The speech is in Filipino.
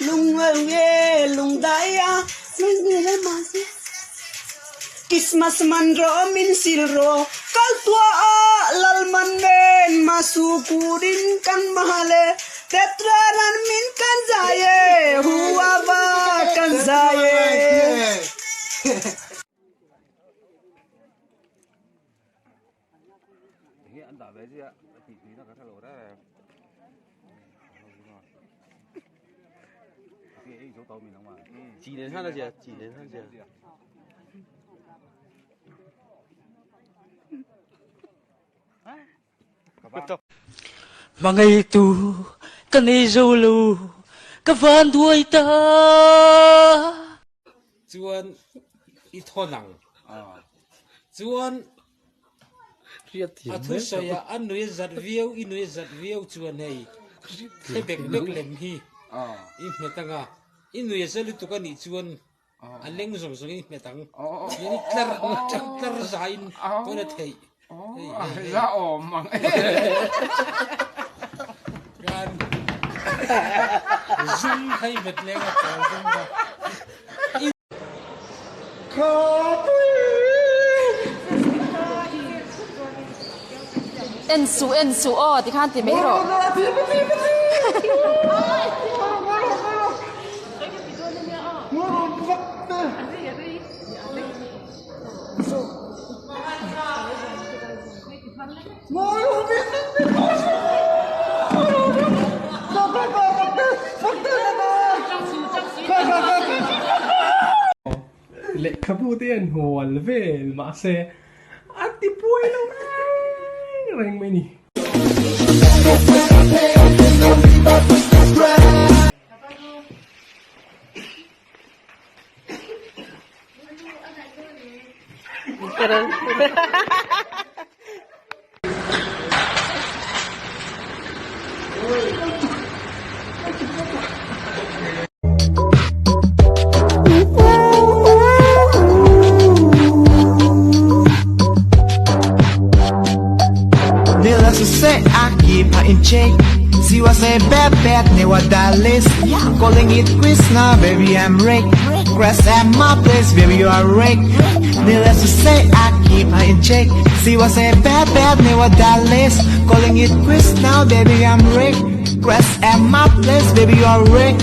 lung ye lung daya Kismas manro min silro kaltua lalman men masukurin kan mahale tetraran min kan zaye huwa ba kan zaye Ini anda belajar ya, TV nó có thay đổi đấy. Cái số tàu mình không mà. Chỉ đến sao là gì? Chỉ đến sao gì? Mà ngày tu, cái này dâu lù, cái van đuôi ta. Chuan ít thon nặng, chuan à thu sợi anh nuôi giật viêu chuan này cái bẹc nước lem hi, ít mẹ tăng à, ít nuôi giật lúc tụi anh chuan anh lên dùng dùng ít mẹ tăng, ini clar zain tôi đã thấy, Ra ổm mà. gan zoom hay bật lên cái zoom ra. Ensu oh ti khan ti me ro lệ kaputen hol vel ma se ati puelo reng meni Needless to say, I keep her in check. She was a bad, never that list. Calling it Krishna, baby, I'm Rick. Crash at my place, baby, you are Rick. Needless to say, I keep her in check. She was a bad, never that list. Calling it Krishna, baby, I'm Rick. Crash at my place, baby, you are Rick.